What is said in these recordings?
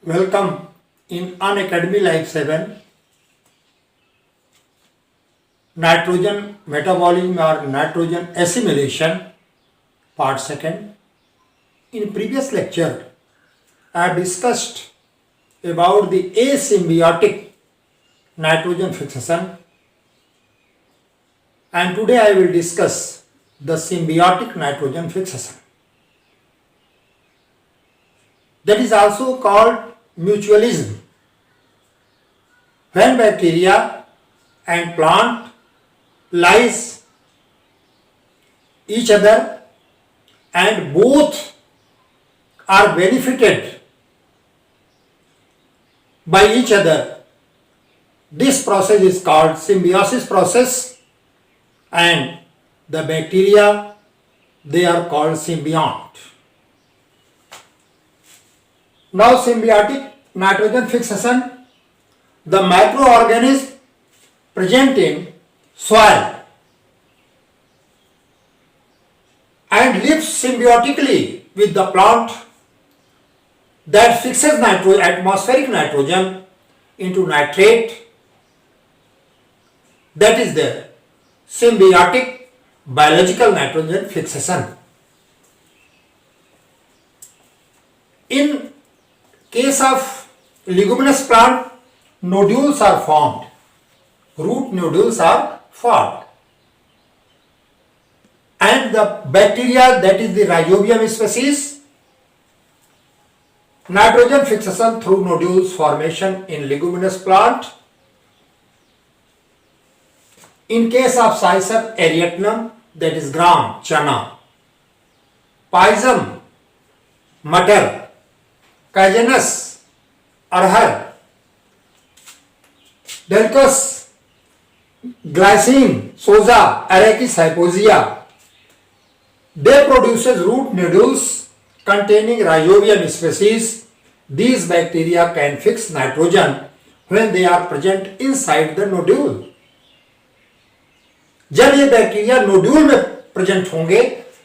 Welcome in Unacademy Life 7 Nitrogen Metabolism or Nitrogen Assimilation Part 2nd. In previous lecture, I have discussed about the asymbiotic nitrogen fixation, and today I will discuss the symbiotic nitrogen fixation. That is also called mutualism. When bacteria and plant lies each other and both are benefited by each other, this process is called symbiosis process, and the bacteria, they are called symbiont. Now symbiotic nitrogen fixation, the microorganism present in soil and lives symbiotically with the plant that fixes atmospheric nitrogen into nitrate. That is the symbiotic biological nitrogen fixation. In case of leguminous plant, nodules are formed, root nodules are formed, and the bacteria, that is the Rhizobium species, nitrogen fixation through nodules formation in leguminous plant. In case of Cicer arietinum, that is gram, chana, Pisum, matar, Cajanus, arhar, Delcus, glycine, soja, Arachis hypoxia, they produces root nodules containing Rhizobium species. These bacteria can fix nitrogen when they are present inside the nodule. जब ये bacteria nodule में present होंगे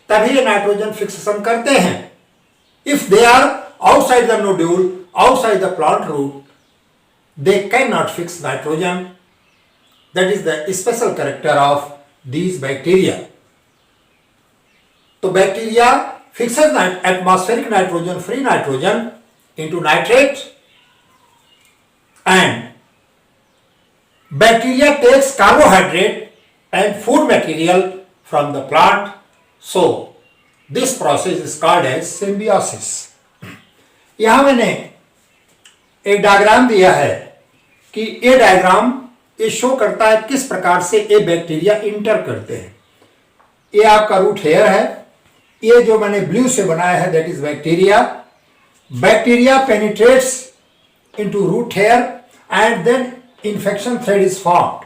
तभी ये nitrogen fixation करते हैं. If they are outside the nodule, outside the plant root, they cannot fix nitrogen. That is the special character of these bacteria. So bacteria fixes atmospheric nitrogen, free nitrogen into nitrate, and bacteria takes carbohydrate and food material from the plant. So this process is called as symbiosis. यहाँ मैंने एक diagram दिया है कि ये diagram ये show करता है किस प्रकार से ये बैक्टीरिया इंटर करते हैं. ये आपका रूट हेयर है, ये जो मैंने ब्लू से बनाया है that is bacteria. Bacteria penetrates into root hair and then infection thread is formed.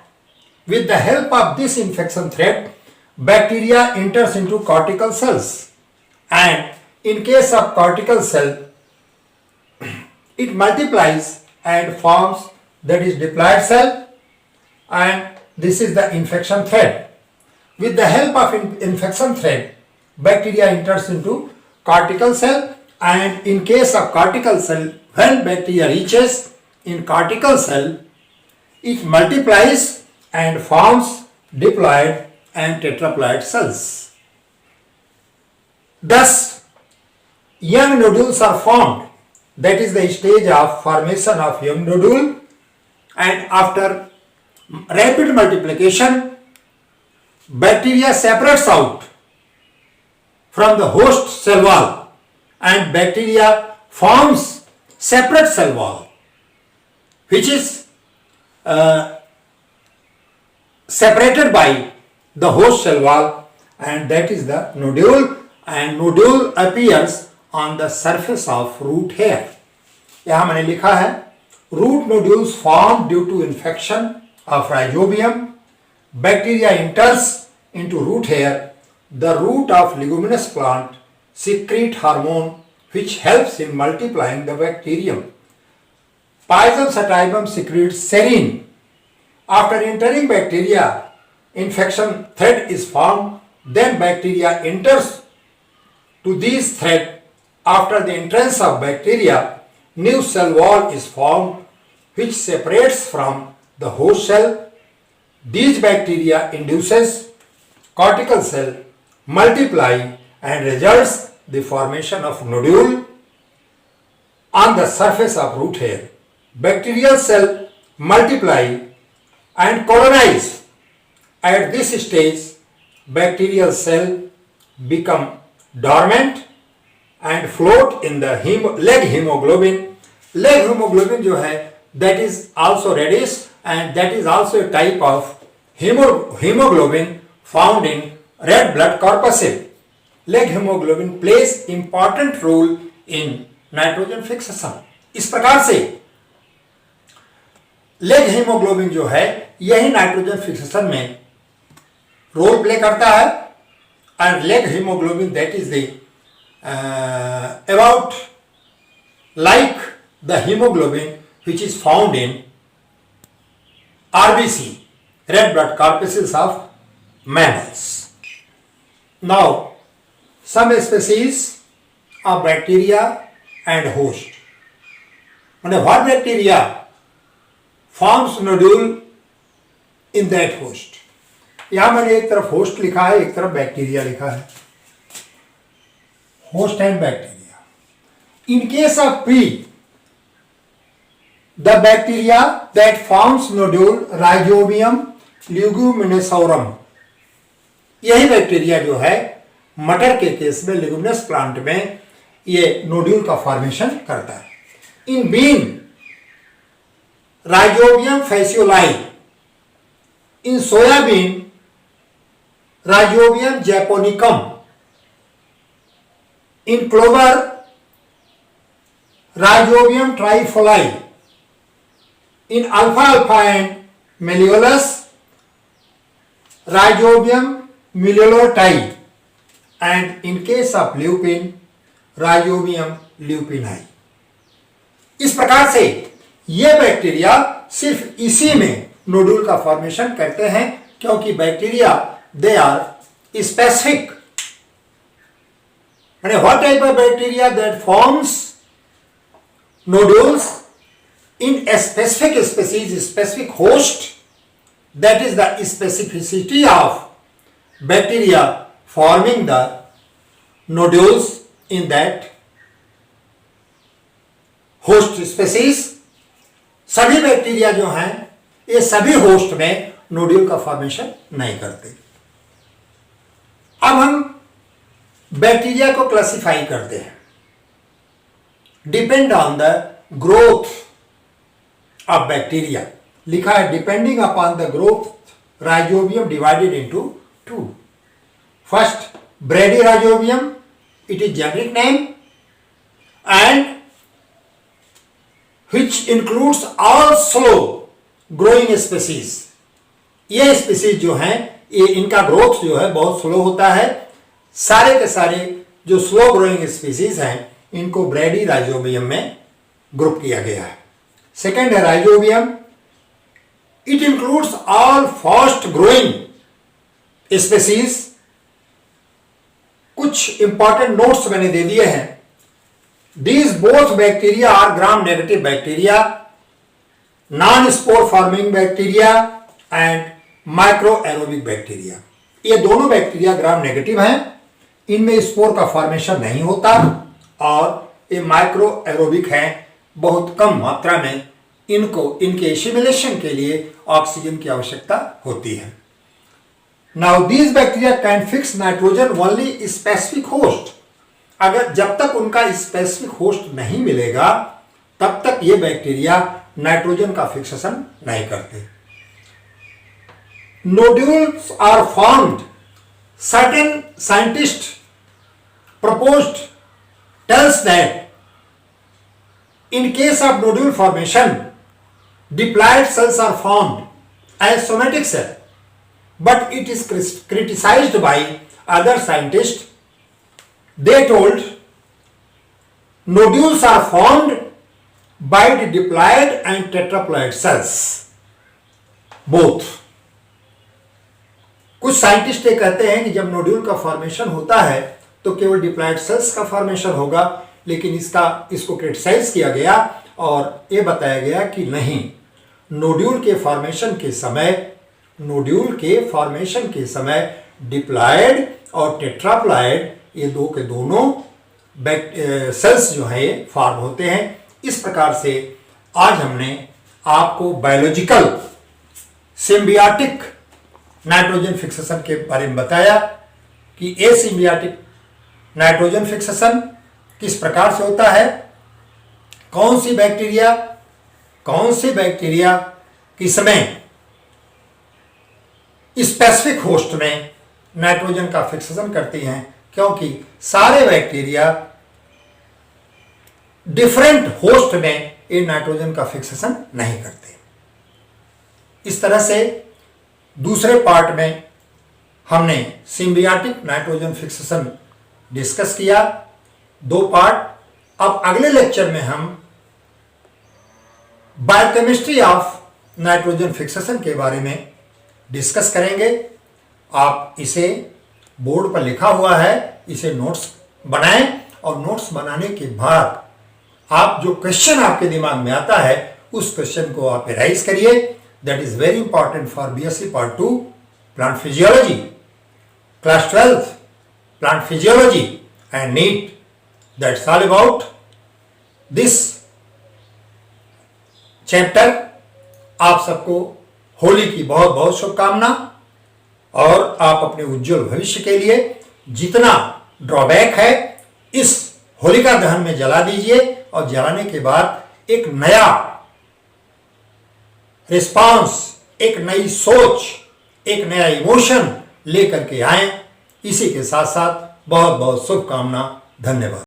With the help of this infection thread, bacteria enters into cortical cells, and in case of cortical cell, it multiplies and forms, that is diploid cell, and this is the infection thread. With the help of infection thread, bacteria enters into cortical cell, and in case of cortical cell, when bacteria reaches in cortical cell, it multiplies and forms diploid and tetraploid cells. Thus, young nodules are formed. That is the stage of formation of young nodule, and after rapid multiplication, bacteria separates out from the host cell wall and bacteria forms separate cell wall, which is separated by the host cell wall, and that is the nodule, and nodule appears on the surface of root hair. यहाँ मैंने लिखा है root nodules formed due to infection of Rhizobium. Bacteria enters into root hair. The root of leguminous plant secrete hormone which helps in multiplying the bacterium. Pisum sativum secretes serine. After entering bacteria, infection thread is formed. Then bacteria enters to these thread. After the entrance of bacteria, new cell wall is formed which separates from the host cell. These bacteria induces cortical cell multiply and results the formation of nodule on the surface of root hair. Bacterial cell multiply and colonize. At this stage, bacterial cell become dormant and float in the leg hemoglobin. Leg hemoglobin जो है that is also reddish and that is also a type of hemoglobin found in red blood corpuscle. Leg hemoglobin plays important role in nitrogen fixation. इस प्रकार से leg haemoglobin जो है यही nitrogen fixation में role play करता है. And leg haemoglobin that is the about like the haemoglobin which is found in RBC, red blood corpuscles of mammals. Now, some species of bacteria and host. And what bacteria forms nodule in that host? यहाँ मैंने एक तरफ host लिखा है, एक तरफ bacteria लिखा है. Host and bacteria. In case of P, the bacteria that forms nodule Rhizobium leguminosarum. यही बैक्टीरिया जो है मटर के केस में लेगुमिनस प्लांट में ये नोड्यूल का फॉर्मेशन करता है. In bean Rhizobium fascioli. In soybean Rhizobium japonicum. In clover Rhizobium trifoli. In alfalfa and malleolus, Rhizobium malleoloti, and in case of lupin, Rhizobium lupini. इस प्रकार से ये बैक्टीरिया सिर्फ इसी में नोडूल का फॉर्मेशन करते हैं क्योंकि bacteria they are specific. What type of bacteria that forms nodules in a specific species, specific host, that is the specificity of bacteria forming the nodules in that host species. सभी bacteria जो हैं ये सभी host में nodule का formation नहीं करते. अब हम बैक्टीरिया को क्लासिफाई करते हैं depend on the growth of bacteria. लिखा है depending upon the growth rhizobium divided into two. First ब्रेडी rhizobium, it is generic name and which includes all slow growing species. ये स्पीसीज जो हैं ये इनका ग्रोथ जो है बहुत स्लो होता है. सारे के सारे जो स्लो ग्रोइंग स्पीसीज हैं इनको ब्रेडी राइजोबियम में ग्रुप किया गया है. सेकेंड है rhizobium. It includes all fast growing species. कुछ इंपॉर्टेंट नोट्स मैंने दे दिए हैं. These both bacteria are gram-negative bacteria, non-spore forming bacteria and microaerobic bacteria. ये दोनों बैक्टीरिया ग्राम नेगेटिव हैं. इनमें स्पोर का फॉर्मेशन नहीं होता और ये माइक्रो एरोबिक हैं. बहुत कम मात्रा में इनको इनके एसिमिलेशन के लिए ऑक्सीजन की आवश्यकता होती है. Now these bacteria can fix nitrogen only specific host. अगर जब तक उनका स्पेसिफिक होस्ट नहीं मिलेगा तब तक ये बैक्टीरिया नाइट्रोजन का फिक्सेशन नहीं करते. Nodules are formed. Certain scientist proposed tells that in case of nodule formation, diploid cells are formed as somatic cell, but it is criticized by other scientists. They told nodules are formed by the diploid and tetraploid cells, both. कुछ scientist ये कहते हैं कि जब nodule का formation होता है तो केवल डिप्लॉयड सेल्स का फॉर्मेशन होगा, लेकिन इसको क्रिटिसाइज किया गया और ये बताया गया कि नहीं, नोड्यूल के फॉर्मेशन के समय डिप्लॉयड और टेट्राप्लॉयड ये दो के दोनों सेल्स जो है फॉर्म होते हैं। इस प्रकार से आज हमने आपको बायोलॉजिकल सिम्बियोटिक नाइट्रोजन फिक्सेशन के बारे में बताया कि एसिम्बियोटिक नाइट्रोजन फिक्सेशन किस प्रकार से होता है, कौन सी बैक्टीरिया किस समय स्पेसिफिक होस्ट में नाइट्रोजन का फिक्सेशन करती हैं, क्योंकि सारे बैक्टीरिया डिफरेंट होस्ट में ये नाइट्रोजन का फिक्सेशन नहीं करते। इस तरह से दूसरे पार्ट में हमने सिम्बियोटिक नाइट्रोजन फिक्सेशन डिस्कस किया, 2 पार्ट। अब अगले लेक्चर में हम बायोकेमिस्ट्री ऑफ नाइट्रोजन फिक्सेशन के बारे में डिस्कस करेंगे। आप इसे बोर्ड पर लिखा हुआ है, इसे नोट्स बनाएं और नोट्स बनाने के बाद आप जो क्वेश्चन आपके दिमाग में आता है उस क्वेश्चन को आप एराइज करिए। That is very important for BSc part 2 plant physiology, class 12 plant physiology and NEET. That's all about this chapter. आप सबको होली की बहुत बहुत शुभकामना और आप अपने उज्जवल भविष्य के लिए जितना ड्रॉबैक है इस होलिका दहन में जला दीजिए और जलाने के बाद एक नया रिस्पांस, एक नई सोच, एक नया इमोशन लेकर के आए। इसी के साथ साथ बहुत बहुत शुभकामना। धन्यवाद।